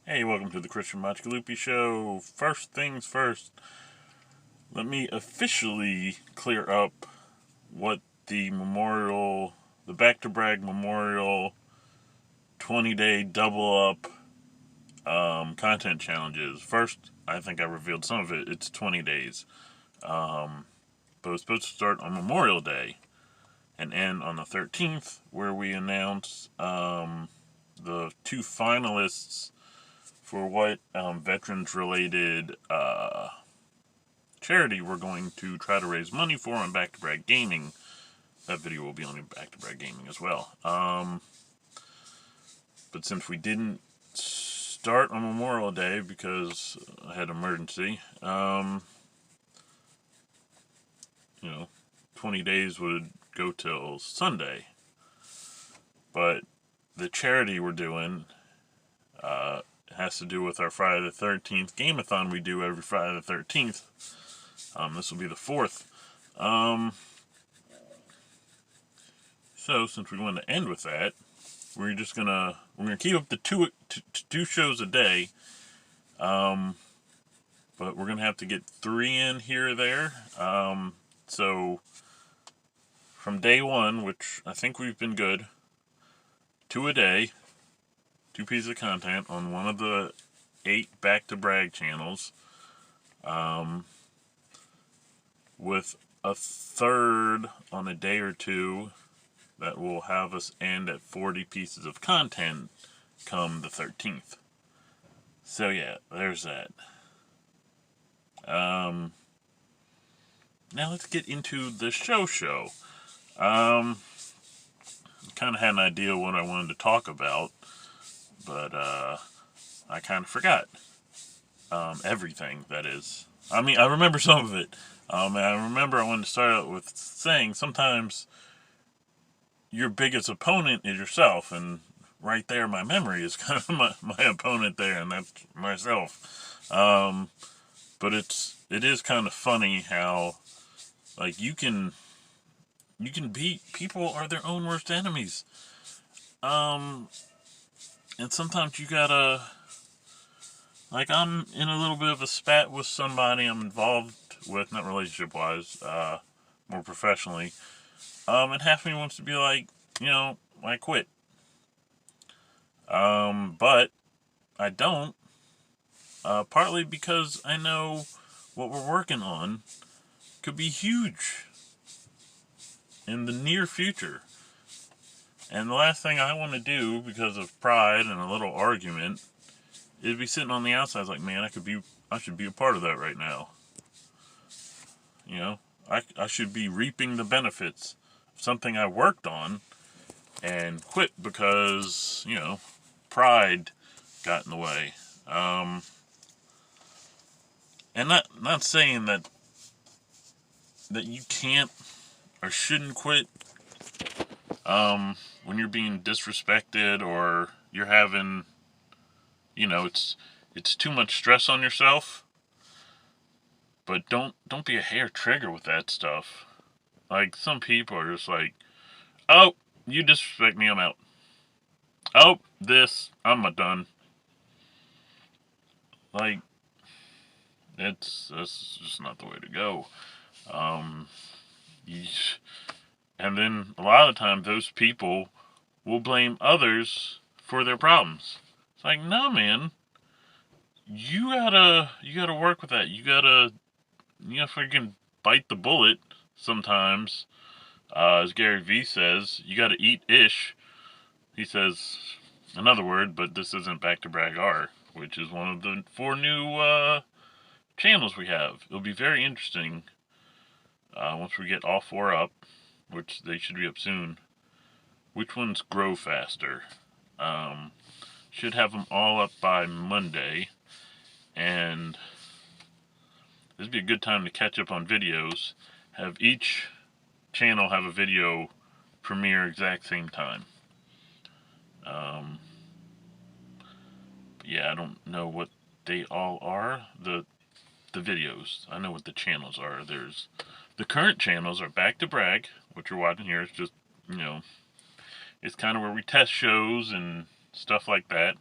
Hey, welcome to the Christian Machkalupi Show. First things first, let me officially clear up what the Back to Brag Memorial 20-day double up content challenge is. First, I think I revealed some of it. It's 20 days. But it's supposed to start on Memorial Day and end on the 13th, where we announce the two finalists for what veterans-related charity we're going to try to raise money for on Back to Brag Gaming. That video will be on Back to Brag Gaming as well. But since we didn't start on Memorial Day because I had an emergency, 20 days would go till Sunday. But the charity we're doing has to do with our Friday the 13th game-a-thon we do every Friday the 13th. This will be the 4th. So since we want to end with that, we're gonna keep up the two shows a day. But we're gonna have to get 3 in here or there. So from day one, which I think we've been good, 2 a day, 2 pieces of content on one of the 8 Back to Brag channels, with a third on a day or two that will have us end at 40 pieces of content come the 13th. So yeah, there's that. Now let's get into the show. Kind of had an idea what I wanted to talk about, but I kind of forgot everything, that is. I mean, I remember some of it. And I remember I wanted to start out with saying sometimes your biggest opponent is yourself, and right there my memory is kind of my opponent there, and that's myself. But it is kind of funny how, like, you can beat people are their own worst enemies. And sometimes you gotta, like, I'm in a little bit of a spat with somebody I'm involved with, not relationship wise, more professionally. And half of me wants to be like, I quit. But I don't. Partly because I know what we're working on could be huge in the near future. And the last thing I want to do, because of pride and a little argument, is be sitting on the outside like, man, I should be a part of that right now. I should be reaping the benefits of something I worked on and quit because, pride got in the way. And not saying that you can't or shouldn't quit when you're being disrespected or you're having, it's too much stress on yourself. But don't be a hair trigger with that stuff. Like, some people are just like, oh, you disrespect me, I'm out. Oh, I'm done. Like, that's just not the way to go. And then a lot of times those people will blame others for their problems. It's like, no, man, you gotta work with that. You gotta freaking bite the bullet sometimes. As Gary Vee says, you gotta eat ish. He says another word, but this isn't Back to Brag R, which is one of the 4 new channels we have. It'll be very interesting once we get all 4 up, which they should be up soon. Which ones grow faster? Should have them all up by Monday, and this would be a good time to catch up on videos. Have each channel have a video premiere exact same time. Yeah, I don't know what they all are. The videos. I know what the channels are. There's the current channels are Back to Brag, what you're watching here is just, it's kind of where we test shows and stuff like that.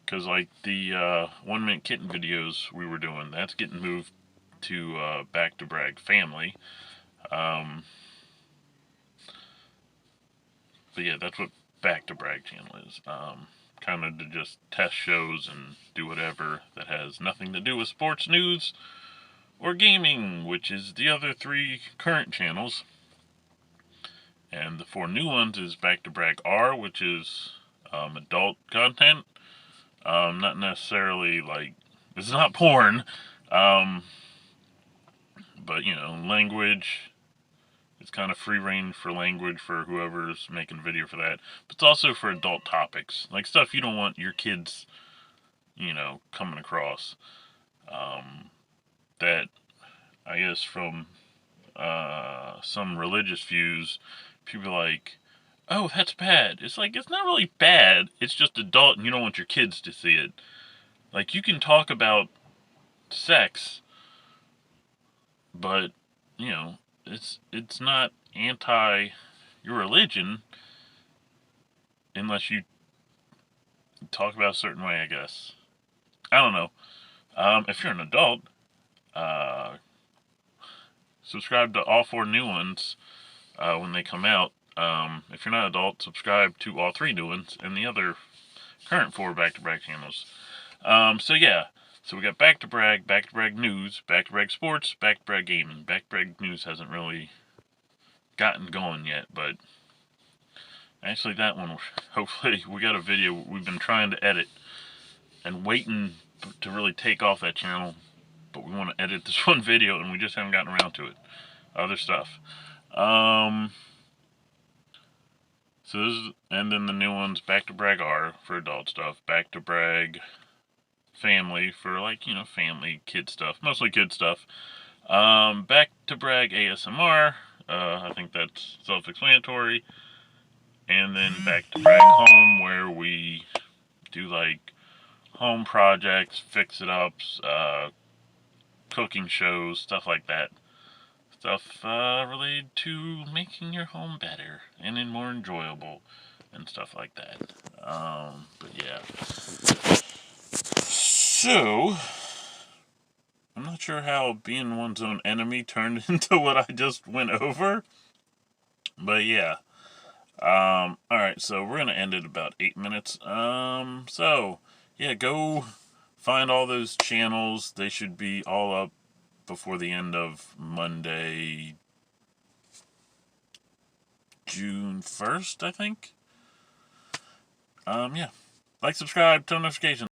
Because, like, the 1 Minute Kitten videos we were doing, that's getting moved to Back to Brag Family. But yeah, that's what Back to Brag channel is. Kind of to just test shows and do whatever that has nothing to do with sports news or gaming, which is the other 3 current channels. And the 4 new ones is Back to Brag R, which is adult content. Not necessarily like, it's not porn, but language. It's kind of free range for language for whoever's making a video for that. But it's also for adult topics, like stuff you don't want your kids, coming across. That, I guess, from some religious views, people are like, oh, that's bad. It's like, it's not really bad. It's just adult and you don't want your kids to see it. Like, you can talk about sex, but, it's not anti your religion unless you talk about a certain way, I guess. I don't know. If you're an adult, subscribe to all 4 new ones when they come out. If you're not an adult, subscribe to all 3 new ones and the other current 4 Back to Brag channels. So yeah. So we got Back to Brag News, Back to Brag Sports, Back to Brag Gaming. Back to Brag News hasn't really gotten going yet, but actually that one, hopefully, we got a video we've been trying to edit and waiting to really take off that channel, but we want to edit this one video and we just haven't gotten around to it. Other stuff. So this is, and then the new ones, Back to Brag R for adult stuff, Back to Brag Family for, like, family, kid stuff, mostly kid stuff. Back to Brag ASMR, I think that's self-explanatory. And then Back to Brag Home, where we do, like, home projects, fix-it-ups, cooking shows, stuff like that. Stuff related to making your home better and more enjoyable and stuff like that. But yeah. So, I'm not sure how being one's own enemy turned into what I just went over. But yeah. Alright, so we're gonna end at about 8 minutes. So, yeah, go find all those channels. They should be all up before the end of Monday, June 1st, I think. Yeah. Like, subscribe, turn notifications.